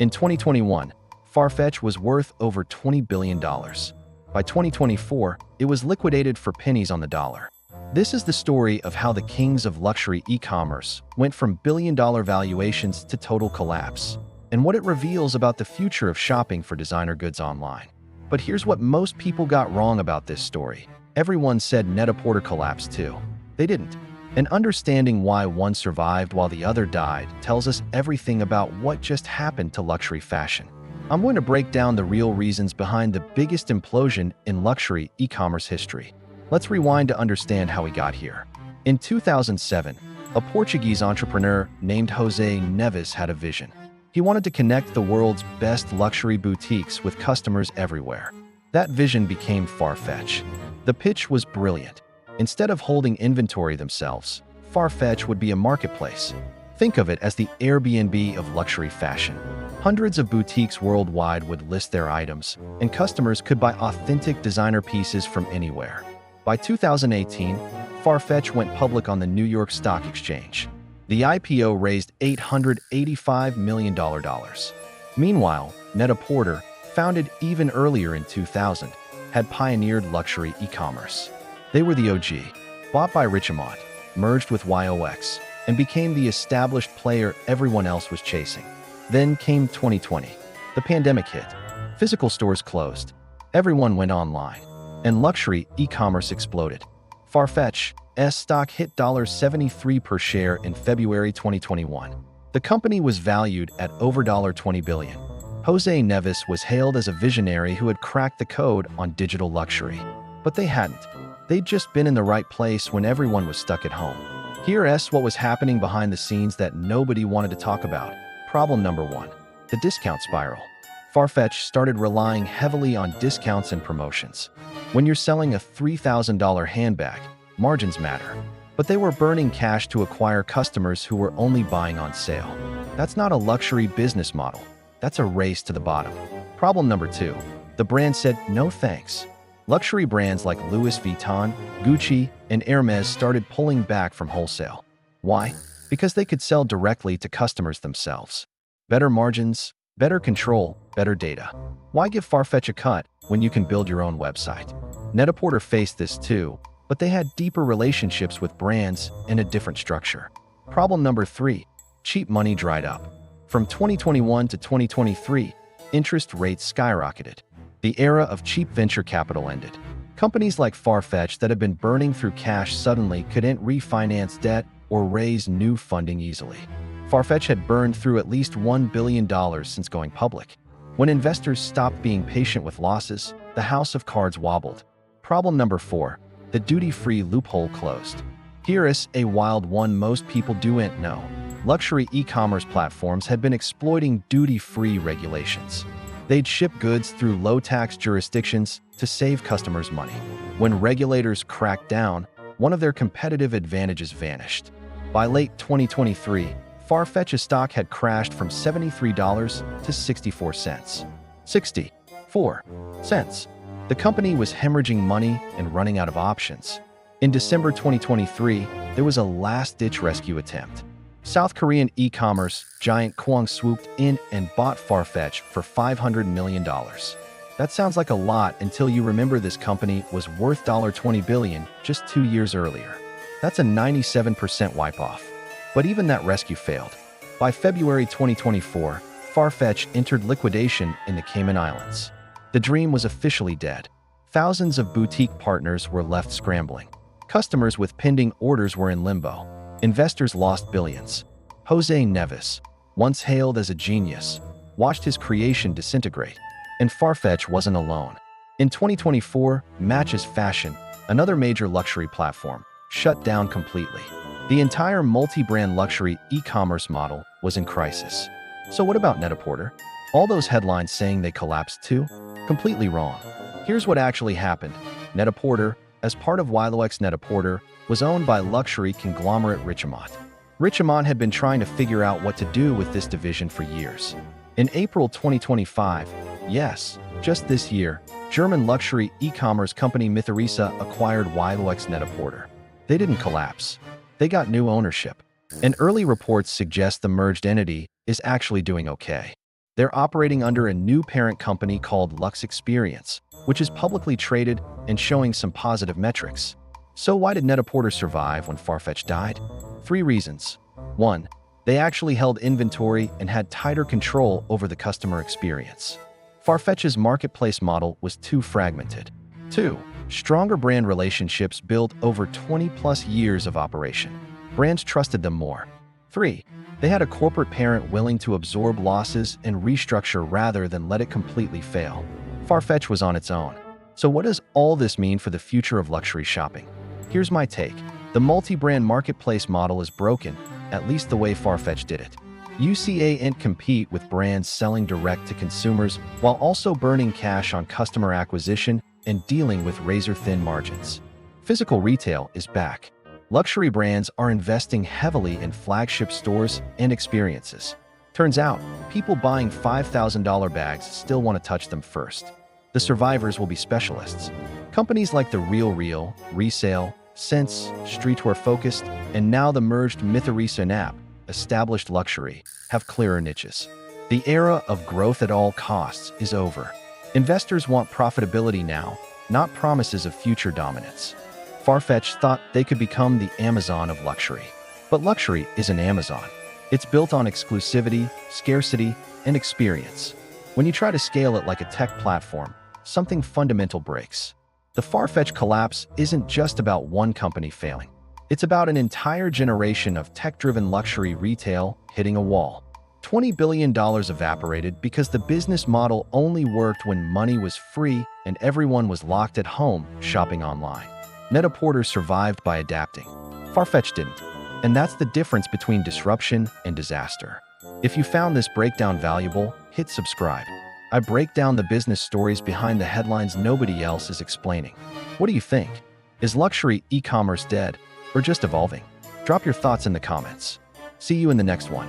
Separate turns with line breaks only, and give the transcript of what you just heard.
In 2021, Farfetch was worth over $20 billion. By 2024, it was liquidated for pennies on the dollar. This is the story of how the kings of luxury e-commerce went from billion-dollar valuations to total collapse, and what it reveals about the future of shopping for designer goods online. But here's what most people got wrong about this story. Everyone said Net-a-Porter collapsed too. They didn't. And understanding why one survived while the other died tells us everything about what just happened to luxury fashion. I'm going to break down the real reasons behind the biggest implosion in luxury e-commerce history. Let's rewind to understand how we got here. In 2007, a Portuguese entrepreneur named José Neves had a vision. He wanted to connect the world's best luxury boutiques with customers everywhere. That vision became Farfetch. The pitch was brilliant. Instead of holding inventory themselves, Farfetch would be a marketplace. Think of it as the Airbnb of luxury fashion. Hundreds of boutiques worldwide would list their items, and customers could buy authentic designer pieces from anywhere. By 2018, Farfetch went public on the New York Stock Exchange. The IPO raised $885 million. Meanwhile, Net-a-Porter, founded even earlier in 2000, had pioneered luxury e-commerce. They were the OG, bought by Richemont, merged with YOX, and became the established player everyone else was chasing. Then came 2020. The pandemic hit. Physical stores closed. Everyone went online, and luxury e-commerce exploded. Farfetch's stock hit $73 per share in February 2021. The company was valued at over $20 billion. José Neves was hailed as a visionary who had cracked the code on digital luxury. But they hadn't. They'd just been in the right place when everyone was stuck at home. Here's what was happening behind the scenes that nobody wanted to talk about. Problem number 1. The discount spiral. Farfetch started relying heavily on discounts and promotions. When you're selling a $3,000 handbag, margins matter. But they were burning cash to acquire customers who were only buying on sale. That's not a luxury business model. That's a race to the bottom. Problem number 2. The brand said no thanks. Luxury brands like Louis Vuitton, Gucci, and Hermes started pulling back from wholesale. Why? Because they could sell directly to customers themselves. Better margins, better control, better data. Why give Farfetch a cut when you can build your own website? Net-a-Porter faced this too, but they had deeper relationships with brands and a different structure. Problem number 3. Cheap money dried up. From 2021 to 2023, interest rates skyrocketed. The era of cheap venture capital ended. Companies like Farfetch that had been burning through cash suddenly couldn't refinance debt or raise new funding easily. Farfetch had burned through at least $1 billion since going public. When investors stopped being patient with losses, the house of cards wobbled. Problem number 4. The duty-free loophole closed. Here's a wild one most people don't know. Luxury e-commerce platforms had been exploiting duty-free regulations. They'd ship goods through low-tax jurisdictions to save customers money. When regulators cracked down, one of their competitive advantages vanished. By late 2023, Farfetch's stock had crashed from $73 to 64 cents. 64 cents. The company was hemorrhaging money and running out of options. In December 2023, there was a last-ditch rescue attempt. South Korean e-commerce giant Kwang swooped in and bought Farfetch for $500 million. That sounds like a lot until you remember this company was worth $20 billion just 2 years earlier. That's a 97% wipe-off. But even that rescue failed. By February 2024, Farfetch entered liquidation in the Cayman Islands. The dream was officially dead. Thousands of boutique partners were left scrambling. Customers with pending orders were in limbo. Investors lost billions. José Neves, once hailed as a genius, watched his creation disintegrate. And Farfetch wasn't alone. In 2024, Matches Fashion, another major luxury platform, shut down completely. The entire multi-brand luxury e-commerce model was in crisis. So what about Net-a-Porter? All those headlines saying they collapsed too? Completely wrong. Here's what actually happened. Net-a-Porter, as part of YOX Net-a-Porter, was owned by luxury conglomerate Richemont. Richemont had been trying to figure out what to do with this division for years. In April 2025, yes, just this year, German luxury e-commerce company Mytheresa acquired YOX Net-a-Porter. They didn't collapse. They got new ownership. And early reports suggest the merged entity is actually doing okay. They're operating under a new parent company called Lux Experience, which is publicly traded and showing some positive metrics. So why did Net-a-Porter survive when Farfetch died? 3 reasons. 1. They actually held inventory and had tighter control over the customer experience. Farfetch's marketplace model was too fragmented. 2. Stronger brand relationships built over 20+ years of operation. Brands trusted them more. 3. They had a corporate parent willing to absorb losses and restructure rather than let it completely fail. Farfetch was on its own. So what does all this mean for the future of luxury shopping? Here's my take. The multi-brand marketplace model is broken, at least the way Farfetch did it. You can't compete with brands selling direct to consumers while also burning cash on customer acquisition and dealing with razor-thin margins. Physical retail is back. Luxury brands are investing heavily in flagship stores and experiences. Turns out, people buying $5,000 bags still want to touch them first. The survivors will be specialists. Companies like The RealReal, Resale, Sense, Streetwear Focused, and now the merged Mytheresa and App, established luxury, have clearer niches. The era of growth at all costs is over. Investors want profitability now, not promises of future dominance. Farfetch thought they could become the Amazon of luxury. But luxury isn't Amazon. It's built on exclusivity, scarcity, and experience. When you try to scale it like a tech platform, something fundamental breaks. The Farfetch collapse isn't just about one company failing. It's about an entire generation of tech-driven luxury retail hitting a wall. $20 billion evaporated because the business model only worked when money was free and everyone was locked at home shopping online. Net-a-Porter survived by adapting. Farfetch didn't. And that's the difference between disruption and disaster. If you found this breakdown valuable, hit subscribe. I break down the business stories behind the headlines nobody else is explaining. What do you think? Is luxury e-commerce dead or just evolving? Drop your thoughts in the comments. See you in the next one.